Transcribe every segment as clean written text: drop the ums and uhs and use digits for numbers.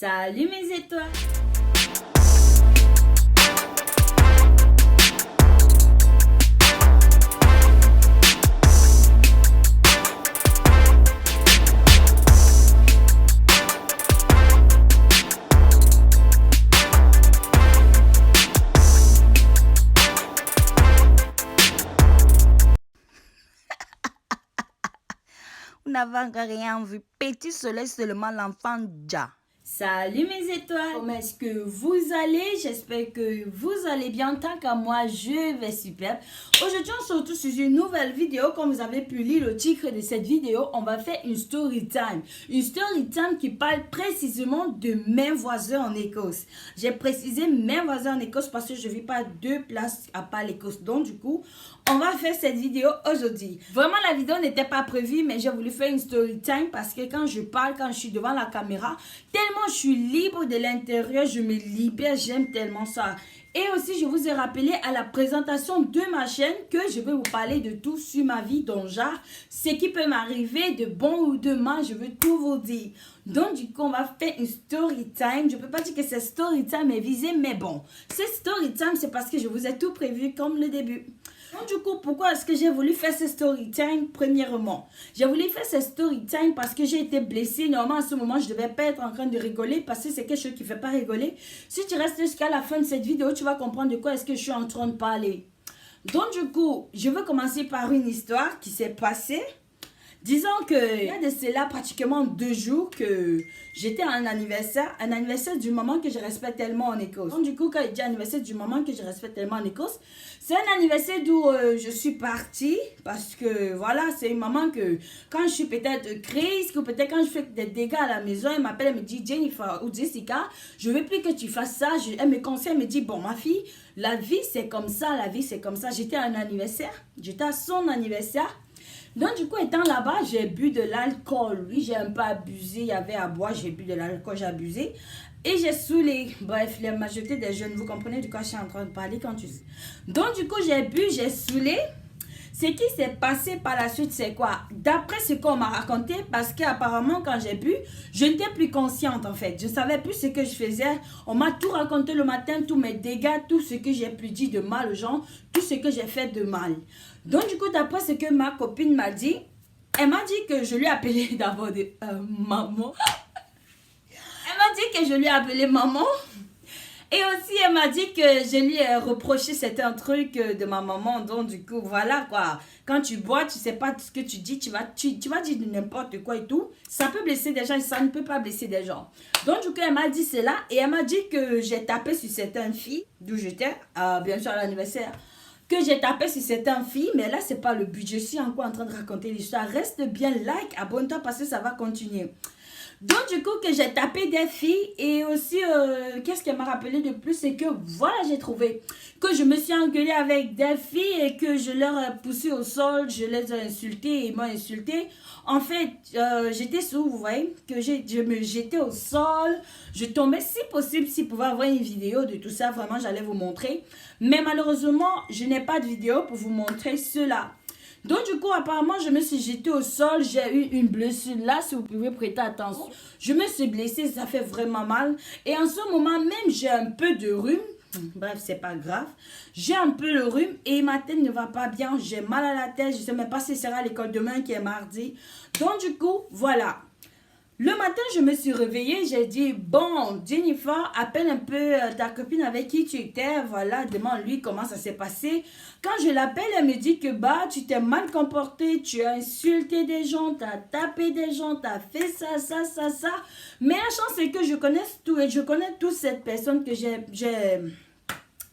Salut mes étoiles! Vous n'avez encore rien vu. Petit soleil seulement, l'enfant déjà. Salut mes étoiles! Comment est-ce que vous allez? J'espère que vous allez bien. Tant qu'à moi, je vais super. Aujourd'hui, on se retrouve sur une nouvelle vidéo. Comme vous avez pu lire le titre de cette vidéo, on va faire une story time. Une story time qui parle précisément de mes voisins en Écosse. J'ai précisé mes voisins en Écosse parce que je ne vis pas deux places à part l'Écosse. Donc du coup, on va faire cette vidéo aujourd'hui. Vraiment, la vidéo n'était pas prévue, mais j'ai voulu faire une story time parce que quand je parle, quand je suis devant la caméra, tellement je suis libre de l'intérieur, je me libère, j'aime tellement ça. Et aussi, je vous ai rappelé à la présentation de ma chaîne que je vais vous parler de tout sur ma vie, donc genre, ce qui peut m'arriver de bon ou de mal, je veux tout vous dire. Donc, du coup, on va faire une story time. Je ne peux pas dire que cette story time est visée, mais bon. Cette story time, c'est parce que je vous ai tout prévu comme le début. Donc, du coup, pourquoi est-ce que j'ai voulu faire cette story time? Premièrement, j'ai voulu faire cette story time parce que j'ai été blessée. Normalement, à ce moment, je ne devais pas être en train de rigoler parce que c'est quelque chose qui ne fait pas rigoler. Si tu restes jusqu'à la fin de cette vidéo, tu vas comprendre de quoi est-ce que je suis en train de parler. Donc, du coup, je veux commencer par une histoire qui s'est passée. Disons que il y a de cela pratiquement 2 jours que j'étais à un anniversaire du moment que je respecte tellement en Écosse. Donc du coup, quand il dit anniversaire du moment que je respecte tellement en Écosse, c'est un anniversaire d'où je suis partie parce que voilà, c'est une maman que quand je suis peut-être crise, ou peut-être quand je fais des dégâts à la maison, elle m'appelle, elle me dit Jennifer ou Jessica, je veux plus que tu fasses ça. Elle me conseille, elle me dit bon ma fille, la vie c'est comme ça, la vie c'est comme ça. J'étais à un anniversaire, j'étais à son anniversaire. Donc, du coup, étant là-bas, j'ai bu de l'alcool. Oui, j'ai un peu abusé. Il y avait à boire, j'ai bu de l'alcool, j'ai abusé. Et j'ai saoulé. Bref, la majorité des jeunes, vous comprenez de quoi je suis en train de parler quand tu... Donc, du coup, j'ai bu, j'ai saoulé. Ce qui s'est passé par la suite, c'est quoi? D'après ce qu'on m'a raconté, parce qu'apparemment, quand j'ai bu, je n'étais plus consciente en fait. Je ne savais plus ce que je faisais. On m'a tout raconté le matin, tous mes dégâts, tout ce que j'ai pu dire de mal aux gens, tout ce que j'ai fait de mal. Donc, du coup, d'après ce que ma copine m'a dit, elle m'a dit que je lui ai appelé d'abord maman. Elle m'a dit que je lui ai appelé maman. Et aussi, elle m'a dit que je lui ai reproché certains trucs de ma maman. Donc, du coup, voilà quoi. Quand tu bois, tu sais pas ce que tu dis. Tu vas dire n'importe quoi et tout. Ça peut blesser des gens et ça ne peut pas blesser des gens. Donc, du coup, elle m'a dit cela. Et elle m'a dit que j'ai tapé sur certaines filles, d'où j'étais, bien sûr à l'anniversaire. Que j'ai tapé sur certaines filles. Mais là, c'est pas le but. Je suis encore en train de raconter l'histoire. Reste bien, like, abonne-toi parce que ça va continuer. Donc, du coup, que j'ai tapé des filles et aussi, qu'est-ce qu'elle m'a rappelé de plus, c'est que, voilà, j'ai trouvé que je me suis engueulée avec des filles et que je leur ai poussé au sol, je les ai insultées et ils m'ont insulté. En fait, j'étais sous, vous voyez, que je me jetais au sol, je tombais, si possible, si pouvait avoir une vidéo de tout ça, vraiment, j'allais vous montrer. Mais malheureusement, je n'ai pas de vidéo pour vous montrer cela. Donc, du coup, apparemment, je me suis jetée au sol. J'ai eu une blessure là, si vous pouvez prêter attention. Je me suis blessée, ça fait vraiment mal. Et en ce moment même, j'ai un peu de rhume. Bref, c'est pas grave. J'ai un peu le rhume et ma tête ne va pas bien. J'ai mal à la tête. Je sais même pas si ce sera à l'école demain qui est mardi. Donc, du coup, voilà. Le matin, je me suis réveillée, j'ai dit, bon, Jennifer, appelle un peu ta copine avec qui tu étais, voilà, demande-lui comment ça s'est passé. Quand je l'appelle, elle me dit que, bah, tu t'es mal comporté, tu as insulté des gens, tu as tapé des gens, tu as fait ça, ça, ça, ça. Mais la chance, c'est que je connais tout et je connais toutes ces personnes que j'ai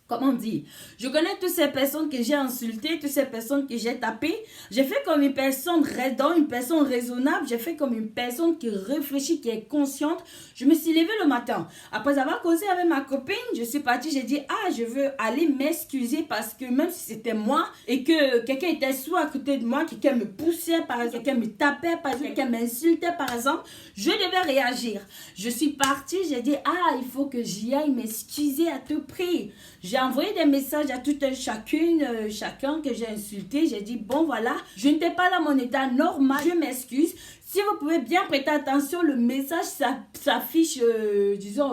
comment dire, je connais toutes ces personnes que j'ai insultées, toutes ces personnes que j'ai tapées. J'ai fait comme une personne raisonnable, une personne raisonnable. J'ai fait comme une personne qui réfléchit, qui est consciente. Je me suis levée le matin. Après avoir causé avec ma copine, je suis partie, j'ai dit, ah, je veux aller m'excuser parce que même si c'était moi et que quelqu'un était sourd à côté de moi, quelqu'un me poussait, par exemple, quelqu'un me tapait, par exemple, quelqu'un m'insultait, par exemple, je devais réagir. Je suis partie, j'ai dit, ah, il faut que j'y aille m'excuser à tout prix. J'ai envoyé des messages à toute chacun que j'ai insulté. J'ai dit, bon voilà, je n'étais pas dans mon état normal, je m'excuse. Si vous pouvez bien prêter attention, le message s'affiche, disons,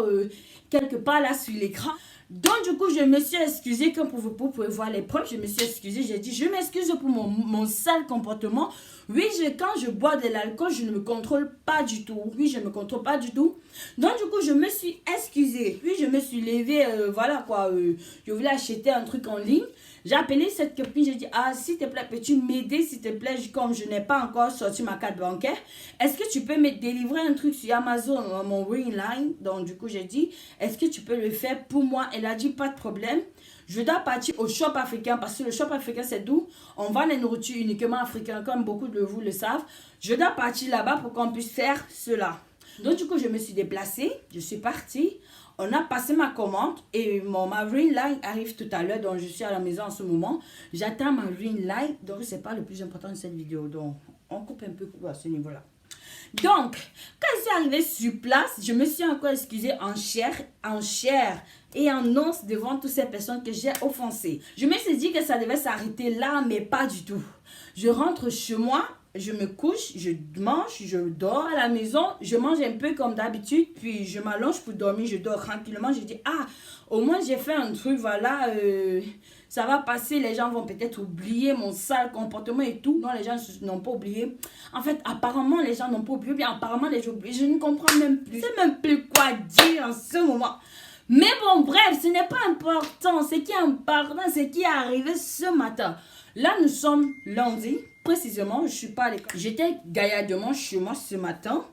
quelque part là sur l'écran. Donc du coup, je me suis excusée, comme vous pouvez voir les preuves, je me suis excusée, j'ai dit, je m'excuse pour mon sale comportement. Oui, quand je bois de l'alcool, je ne me contrôle pas du tout. Oui, je ne me contrôle pas du tout. Donc du coup, je me suis excusée. Puis je me suis levée, voilà quoi, je voulais acheter un truc en ligne. J'ai appelé cette copine, j'ai dit, ah, s'il te plaît, peux-tu m'aider, s'il te plaît, comme je n'ai pas encore sorti ma carte bancaire, est-ce que tu peux me délivrer un truc sur Amazon, mon Ring Line? Donc, du coup, j'ai dit, est-ce que tu peux le faire pour moi? Elle a dit, pas de problème. Je dois partir au shop africain, parce que le shop africain, c'est d'où on vend les nourritures uniquement africaines, comme beaucoup de vous le savent. Je dois partir là-bas pour qu'on puisse faire cela. Donc, du coup, je me suis déplacée, je suis partie. On a passé ma commande et ma Ring Line arrive tout à l'heure. Donc, je suis à la maison en ce moment. J'attends ma Ring Line. Donc, ce n'est pas le plus important de cette vidéo. Donc, on coupe un peu à ce niveau-là. Donc, quand je suis arrivée sur place, je me suis encore excusée en chair et en os devant toutes ces personnes que j'ai offensées. Je me suis dit que ça devait s'arrêter là, mais pas du tout. Je rentre chez moi. Je me couche, je mange, je dors à la maison, je mange un peu comme d'habitude, puis je m'allonge pour dormir, je dors tranquillement. Je dis, ah, au moins j'ai fait un truc, voilà, ça va passer, les gens vont peut-être oublier mon sale comportement et tout. Non, les gens n'ont pas oublié. En fait, apparemment, les gens n'ont pas oublié, bien apparemment, les gens oublient. Je ne comprends même plus. Je ne sais même plus quoi dire en ce moment. Mais bon, bref, ce n'est pas important. Ce qui est important, c'est ce qui est arrivé ce matin. Là, nous sommes lundi. Précisément, je ne suis pas à l'école. J'étais gaillardement chez moi ce matin.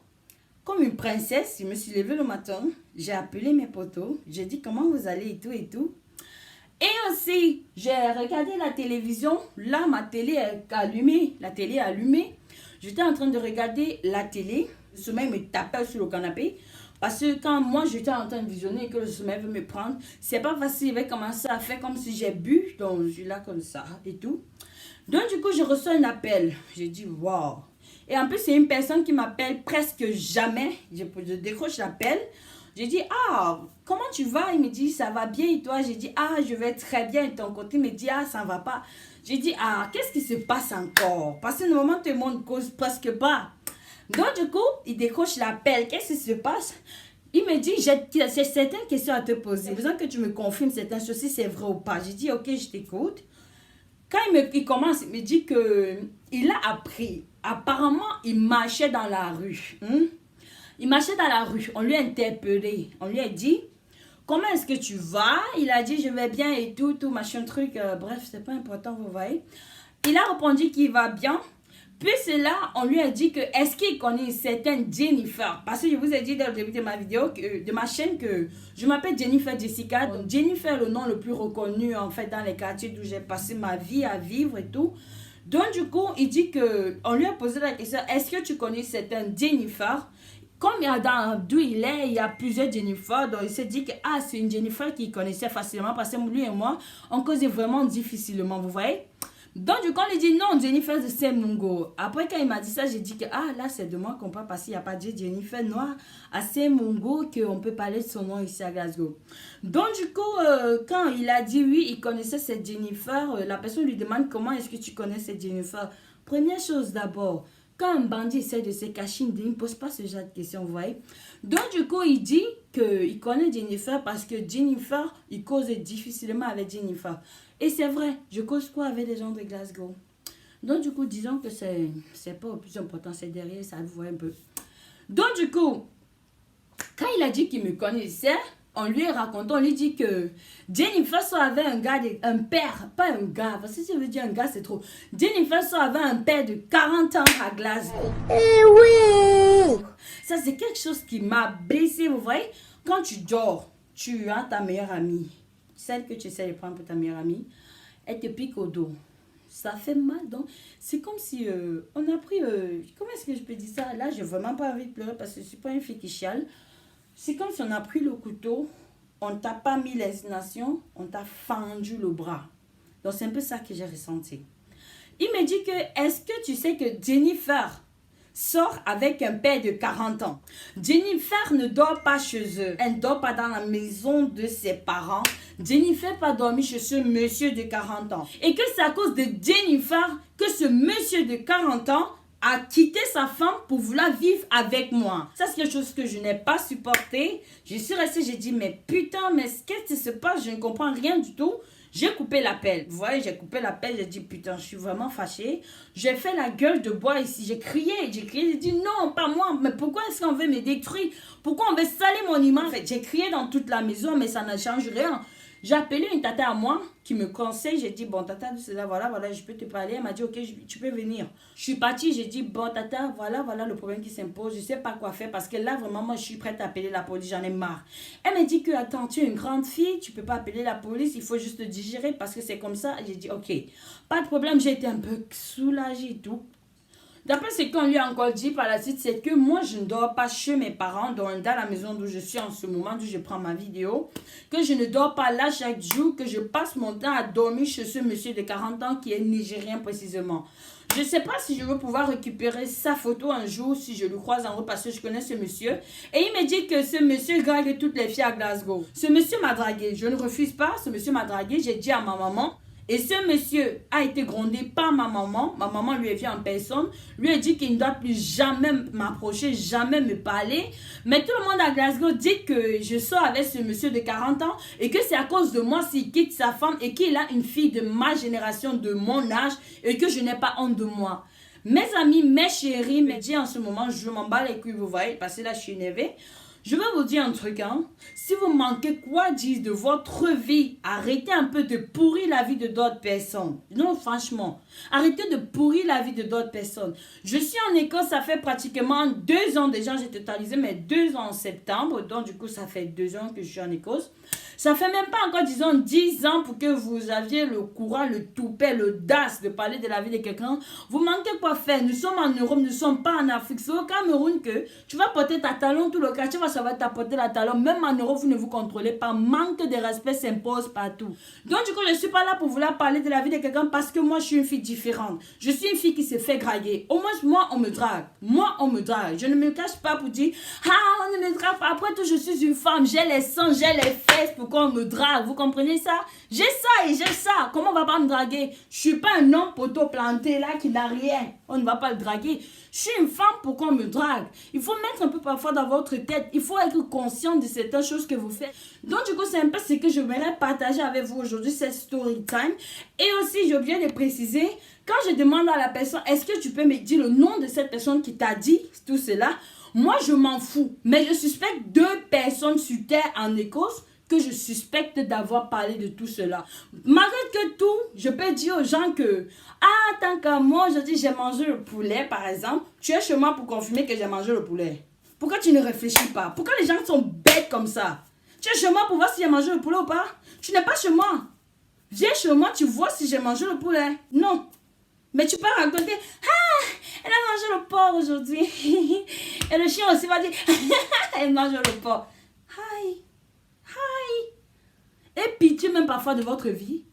Comme une princesse, je me suis levée le matin. J'ai appelé mes potos. J'ai dit comment vous allez et tout et tout. Et aussi, j'ai regardé la télévision. Là, ma télé est allumée. La télé est allumée. J'étais en train de regarder la télé. Le sommeil me tapait sur le canapé. Parce que quand moi, j'étais en train de visionner et que le sommeil veut me prendre, c'est pas facile. Il va commencer à faire comme si j'ai bu. Donc, je suis là comme ça et tout. Donc, du coup, je reçois un appel. J'ai dit, waouh. Et en plus, c'est une personne qui m'appelle presque jamais. Je décroche l'appel. J'ai dit, ah, comment tu vas? Il me dit, ça va bien et toi? J'ai dit, ah, je vais très bien. Et ton côté, il me dit, ah, ça ne va pas. J'ai dit, ah, qu'est-ce qui se passe encore? Parce que normalement, tout le monde cause presque pas. Donc, du coup, il décroche l'appel. Qu'est-ce qui se passe? Il me dit, j'ai certaines questions à te poser. J'ai besoin que tu me confirmes certaines choses, si c'est vrai ou pas. J'ai dit, ok, je t'écoute. Quand il commence, il me dit qu'il a appris. Apparemment, il marchait dans la rue. Il marchait dans la rue. On lui a interpellé. On lui a dit, comment est-ce que tu vas? Il a dit, je vais bien et tout, machin truc. Bref, c'est pas important, vous voyez. Il a répondu qu'il va bien. Puis cela, on lui a dit que est-ce qu'il connaît une certaine Jennifer? Parce que je vous ai dit dans le début de ma vidéo, de ma chaîne, que je m'appelle Jennifer Jessica. Donc Jennifer, le nom le plus reconnu en fait dans les quartiers d'où j'ai passé ma vie à vivre et tout. Donc du coup, il dit que on lui a posé la question, est-ce que tu connais certaine Jennifer? Comme d'où il y a plusieurs Jennifer, donc il s'est dit que ah, c'est une Jennifer qu'il connaissait facilement parce que lui et moi, on causait vraiment difficilement, vous voyez? Donc, du coup, on lui dit non, Jennifer de Semungo. Après, quand il m'a dit ça, j'ai dit que ah, là, c'est de moi qu'on parle parce qu'il n'y a pas de Jennifer Noire à Semungo qu'on peut parler de son nom ici à Glasgow. Donc, du coup, quand il a dit oui, il connaissait cette Jennifer, la personne lui demande comment est-ce que tu connais cette Jennifer. Première chose d'abord, quand un bandit essaie de se cacher, il ne pose pas ce genre de questions, vous voyez. Donc, du coup, il dit qu'il connaît Jennifer parce que Jennifer, il cause difficilement avec Jennifer. Et c'est vrai, je cause quoi avec les gens de Glasgow? Donc, du coup, disons que c'est pas le plus important, c'est derrière, ça vous voit un peu. Donc, du coup, quand il a dit qu'il me connaissait, on lui raconte, on lui dit que Jennifer soit avait un père, pas un gars, parce que si je veux dire un gars, c'est trop. Jennifer soit avait un père de 40 ans à Glasgow. Eh oui! Ça, c'est quelque chose qui m'a blessée, vous voyez. Quand tu dors, tu as ta meilleure amie, celle que tu essaies de prendre pour ta meilleure amie, elle te pique au dos. Ça fait mal, donc c'est comme si on a pris, comment est-ce que je peux dire ça? Là, j'ai vraiment pas envie de pleurer parce que je suis pas une fille qui chiale. C'est comme si on a pris le couteau, on t'a pas mis les nations, on t'a fendu le bras. Donc c'est un peu ça que j'ai ressenti. Il me dit que, est-ce que tu sais que Jennifer sort avec un père de 40 ans? Jennifer ne dort pas chez eux. Elle ne dort pas dans la maison de ses parents. Jennifer pas dormi chez ce monsieur de 40 ans. Et que c'est à cause de Jennifer que ce monsieur de 40 ans a quitté sa femme pour vouloir vivre avec moi. Ça, c'est quelque chose que je n'ai pas supporté. Je suis restée, j'ai dit, mais putain, mais qu'est-ce qui se passe? Je ne comprends rien du tout. J'ai coupé l'appel. Vous voyez, j'ai coupé l'appel. J'ai dit, putain, je suis vraiment fâchée. J'ai fait la gueule de bois ici. J'ai crié. J'ai dit, non, pas moi. Mais pourquoi est-ce qu'on veut me détruire? Pourquoi on veut salir mon image? En fait, j'ai crié dans toute la maison, mais ça ne change rien. J'ai appelé une tata à moi qui me conseille. J'ai dit, bon, tata, c'est là, voilà, je peux te parler. Elle m'a dit, ok, tu peux venir. Je suis partie, j'ai dit, bon, tata, voilà le problème qui s'impose. Je ne sais pas quoi faire parce que là, vraiment, moi, je suis prête à appeler la police. J'en ai marre. Elle m'a dit que, attends, tu es une grande fille, tu ne peux pas appeler la police. Il faut juste te digérer parce que c'est comme ça. J'ai dit, ok, pas de problème. J'ai été un peu soulagée et tout. D'après ce qu'on lui a encore dit par la suite, c'est que moi, je ne dors pas chez mes parents, dans la maison d'où je suis en ce moment, d'où je prends ma vidéo, que je ne dors pas là chaque jour, que je passe mon temps à dormir chez ce monsieur de 40 ans qui est nigérien précisément. Je ne sais pas si je veux pouvoir récupérer sa photo un jour, si je le croise en route, parce que je connais ce monsieur. Et il me dit que ce monsieur drague toutes les filles à Glasgow. Ce monsieur m'a dragué. Je ne refuse pas, ce monsieur m'a dragué. J'ai dit à ma maman. Et ce monsieur a été grondé par ma maman. Ma maman lui est venue en personne. Lui a dit qu'il ne doit plus jamais m'approcher, jamais me parler. Mais tout le monde à Glasgow dit que je sors avec ce monsieur de 40 ans et que c'est à cause de moi s'il quitte sa femme et qu'il a une fille de ma génération, de mon âge et que je n'ai pas honte de moi. Mes amis, mes chéris me disent en ce moment, je m'en bats les couilles, vous voyez, parce que là je suis énervée. Je vais vous dire un truc, hein. Si vous manquez quoi dire de votre vie, arrêtez un peu de pourrir la vie de d'autres personnes. Non, franchement, arrêtez de pourrir la vie de d'autres personnes. Je suis en Écosse, ça fait pratiquement 2 ans déjà, j'ai totalisé mes 2 ans en septembre, donc du coup ça fait 2 ans que je suis en Écosse. Ça fait même pas encore, disons, 10 ans pour que vous aviez le courage, le toupet, l'audace de parler de la vie de quelqu'un. Vous manquez quoi faire? Nous sommes en Europe, nous ne sommes pas en Afrique. C'est au Cameroun que tu vas porter ta talon tout le quartier, ça va t'apporter la talon. Même en Europe, vous ne vous contrôlez pas. Manque de respect s'impose partout. Donc du coup, je ne suis pas là pour vouloir parler de la vie de quelqu'un parce que moi, je suis une fille différente. Je suis une fille qui se fait draguer. Au moins, moi, on me drague. Moi, on me drague. Je ne me cache pas pour dire, ah, on ne me drague pas. Après tout, je suis une femme. J'ai les seins, j'ai les fesses. Pourquoi on me drague? Vous comprenez ça? J'ai ça et j'ai ça. Comment on va pas me draguer? Je suis pas un homme poteau planté là qui n'a rien. On ne va pas le draguer. Je suis une femme, pourquoi on me drague? Il faut mettre un peu parfois dans votre tête. Il faut être conscient de certaines choses que vous faites. Donc du coup, c'est un peu ce que je voudrais partager avec vous aujourd'hui, cette story time. Et aussi, je viens de préciser, quand je demande à la personne, est-ce que tu peux me dire le nom de cette personne qui t'a dit tout cela? Moi, je m'en fous. Mais je suspecte 2 personnes sur terre en Écosse que je suspecte d'avoir parlé de tout cela. Malgré que tout, je peux dire aux gens que, ah, tant qu'à moi, je dis j'ai mangé le poulet, par exemple, tu es chez moi pour confirmer que j'ai mangé le poulet. Pourquoi tu ne réfléchis pas? Pourquoi les gens sont bêtes comme ça? Tu es chez moi pour voir si j'ai mangé le poulet ou pas? Tu n'es pas chez moi. Viens chez moi, tu vois si j'ai mangé le poulet. Non. Mais tu peux raconter, ah, elle a mangé le porc aujourd'hui. Et le chien aussi va dire, elle mange le porc. Hi. Et pitié même parfois de votre vie.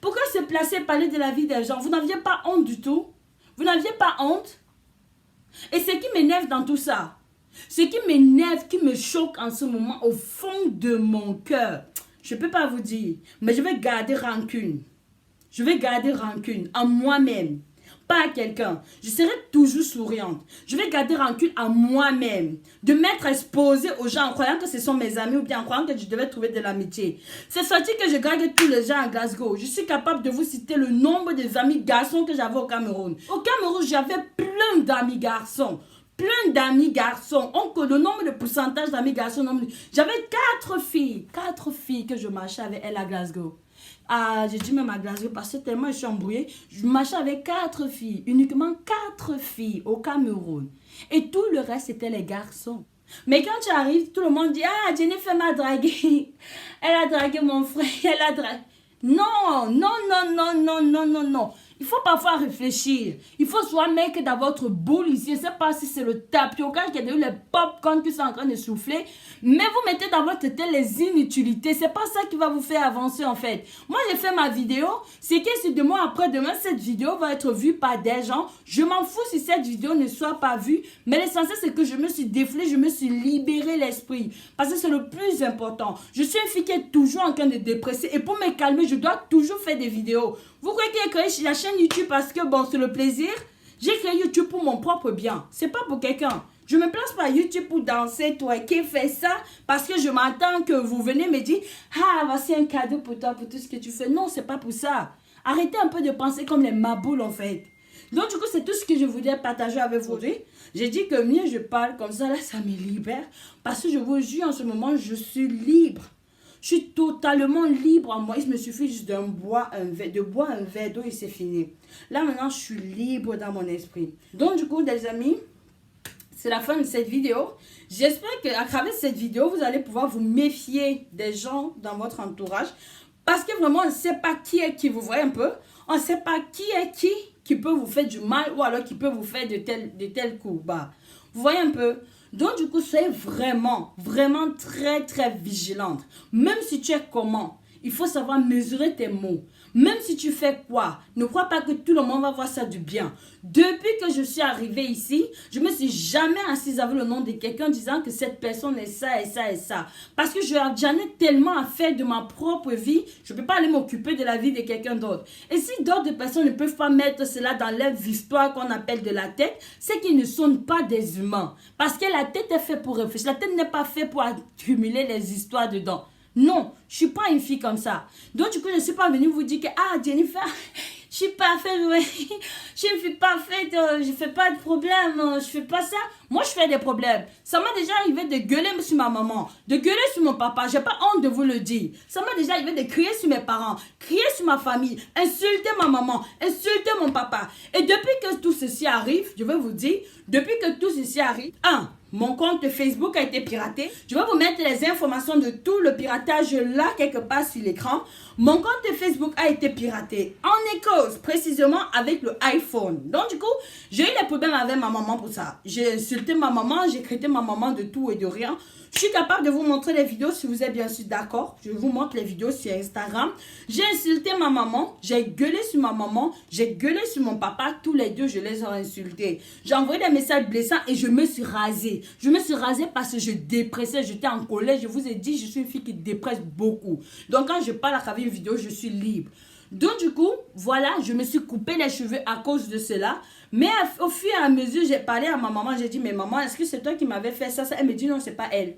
Pourquoi se placer et parler de la vie des gens? Vous n'aviez pas honte du tout? Vous n'aviez pas honte? Et ce qui m'énerve dans tout ça, ce qui m'énerve, qui me choque en ce moment au fond de mon cœur, je ne peux pas vous dire, mais je vais garder rancune. Je vais garder rancune en moi-même. Pas à quelqu'un. Je serai toujours souriante. Je vais garder rancune à moi-même. De m'être exposée aux gens en croyant que ce sont mes amis ou bien en croyant que je devais trouver de l'amitié. C'est sorti que je drague tous les gens à Glasgow. Je suis capable de vous citer le nombre des amis garçons que j'avais au Cameroun. Au Cameroun, j'avais plein d'amis garçons. Plein d'amis garçons. Le nombre de pourcentage d'amis garçons. J'avais 4 filles. 4 filles que je marchais avec elles à Glasgow. Ah, j'ai dit même à Glasgow parce que tellement je suis embrouillée. Je marchais avec 4 filles. Uniquement 4 filles au Cameroun. Et tout le reste, c'était les garçons. Mais quand tu arrives, tout le monde dit, ah, Jennifer m'a dragué. Elle a dragué mon frère. Elle a dragué. Non. Il faut parfois réfléchir. Il faut soit mec dans votre boule ici. Je ne sais pas si c'est le tapioca qui est devenu le popcorn qui sont en train de souffler. Mais vous mettez dans votre tête les inutilités. C'est pas ça qui va vous faire avancer en fait. Moi j'ai fait ma vidéo. C'est que si demain après-demain cette vidéo va être vue par des gens. Je m'en fous si cette vidéo ne soit pas vue. Mais l'essentiel c'est que je me suis déflée. Je me suis libéré l'esprit. Parce que c'est le plus important. Je suis une fille qui est toujours en train de dépresser. Et pour me calmer, je dois toujours faire des vidéos. Vous croyez que j'ai créé la chaîne YouTube parce que bon, c'est le plaisir? J'ai créé YouTube pour mon propre bien. C'est pas pour quelqu'un. Je me place pas à YouTube pour danser, toi, qui fait ça, parce que je m'attends que vous venez me dire, ah, voici un cadeau pour toi, pour tout ce que tu fais. Non, c'est pas pour ça. Arrêtez un peu de penser comme les maboules, en fait. Donc, du coup, c'est tout ce que je voulais partager avec vous aujourd'hui. J'ai dit que mieux je parle comme ça, là, ça me libère. Parce que je vous jure, en ce moment, je suis libre. Je suis totalement libre en moi. Il me suffit juste de boire un verre d'eau et c'est fini. Là, maintenant, je suis libre dans mon esprit. Donc, du coup, les amis, c'est la fin de cette vidéo. J'espère qu'à travers cette vidéo, vous allez pouvoir vous méfier des gens dans votre entourage. Parce que vraiment, on ne sait pas qui est qui. Vous voyez un peu? On ne sait pas qui est qui peut vous faire du mal ou alors qui peut vous faire de tels coups bas. Vous voyez un peu? Donc, du coup, soyez vraiment, vraiment très, très vigilante. Même si tu es comment, il faut savoir mesurer tes mots. Même si tu fais quoi, ne crois pas que tout le monde va voir ça du bien. Depuis que je suis arrivée ici, je me suis jamais assise avec le nom de quelqu'un disant que cette personne est ça et ça et ça. Parce que j'en ai tellement à faire de ma propre vie, je ne peux pas aller m'occuper de la vie de quelqu'un d'autre. Et si d'autres personnes ne peuvent pas mettre cela dans leur histoire qu'on appelle de la tête, c'est qu'ils ne sont pas des humains. Parce que la tête est faite pour réfléchir. La tête n'est pas faite pour accumuler les histoires dedans. Non, je suis pas une fille comme ça. Donc, du coup, je ne suis pas venue vous dire que, ah, Jennifer, je suis parfaite, ouais. Je suis une fille parfaite, je fais pas de problème, je fais pas ça. Moi, je fais des problèmes. Ça m'a déjà arrivé de gueuler sur ma maman, de gueuler sur mon papa. J'ai pas honte de vous le dire. Ça m'a déjà arrivé de crier sur mes parents, crier sur ma famille, insulter ma maman, insulter mon papa. Et depuis que tout ceci arrive, je vais vous dire, depuis que tout ceci arrive, mon compte Facebook a été piraté. Je vais vous mettre les informations de tout le piratage là, quelque part sur l'écran. Mon compte Facebook a été piraté. En cause, précisément avec le iPhone. Donc, du coup, j'ai eu des problèmes avec ma maman pour ça. J'ai insulté ma maman, j'ai traité ma maman de tout et de rien. Je suis capable de vous montrer les vidéos si vous êtes bien sûr d'accord. Je vous montre les vidéos sur Instagram. J'ai insulté ma maman, j'ai gueulé sur ma maman, j'ai gueulé sur mon papa. Tous les deux, je les ai insultés. J'ai envoyé des messages blessants et je me suis rasée. Je me suis rasée parce que je dépressais, j'étais en colère. Je vous ai dit, je suis une fille qui dépresse beaucoup. Donc, quand je parle à travers une vidéo, je suis libre. Donc, du coup, voilà, je me suis coupé les cheveux à cause de cela. Mais au fur et à mesure, j'ai parlé à ma maman. J'ai dit, mais maman, est-ce que c'est toi qui m'avais fait ça? Elle me dit, non, c'est pas elle.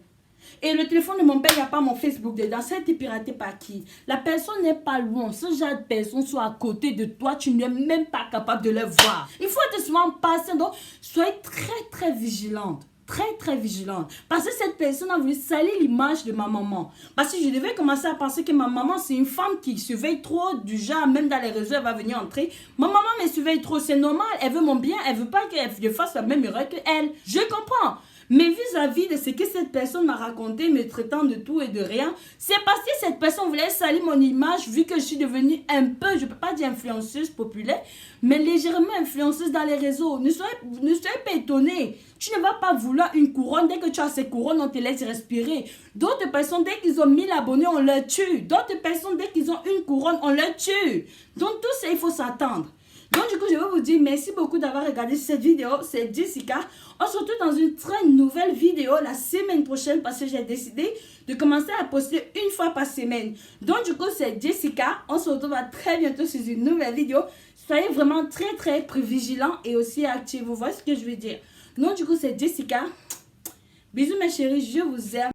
Et le téléphone de mon père, il n'y a pas mon Facebook dedans. Ça a été piraté par qui? La personne n'est pas loin. Ce genre de personnes sont à côté de toi. Tu n'es même pas capable de les voir. Il faut être souvent patient. Donc, soyez très, très vigilante. Très, très vigilante. Parce que cette personne a voulu salir l'image de ma maman. Parce que je devais commencer à penser que ma maman, c'est une femme qui surveille trop, du genre, même dans les réseaux, elle va venir entrer. Ma maman me surveille trop, c'est normal. Elle veut mon bien, elle veut pas que je fasse la même erreur qu'elle. Je comprends. Mais vis-à-vis de ce que cette personne m'a raconté, me traitant de tout et de rien, c'est parce que cette personne voulait salir mon image, vu que je suis devenue un peu, je ne peux pas dire influenceuse populaire, mais légèrement influenceuse dans les réseaux. Ne soyez pas étonnés. Tu ne vas pas vouloir une couronne. Dès que tu as ces couronnes, on te laisse respirer. D'autres personnes, dès qu'ils ont 1000 abonnés, on les tue. D'autres personnes, dès qu'ils ont une couronne, on les tue. Donc tout ça, il faut s'attendre. Donc du coup, je vais vous dire merci beaucoup d'avoir regardé cette vidéo. C'est Jessica. On se retrouve dans une très nouvelle vidéo la semaine prochaine parce que j'ai décidé de commencer à poster une fois par semaine. Donc du coup, c'est Jessica. On se retrouve à très bientôt sur une nouvelle vidéo. Soyez vraiment très très vigilants et aussi actifs. Vous voyez ce que je veux dire? Donc du coup, c'est Jessica. Bisous mes chéris, je vous aime.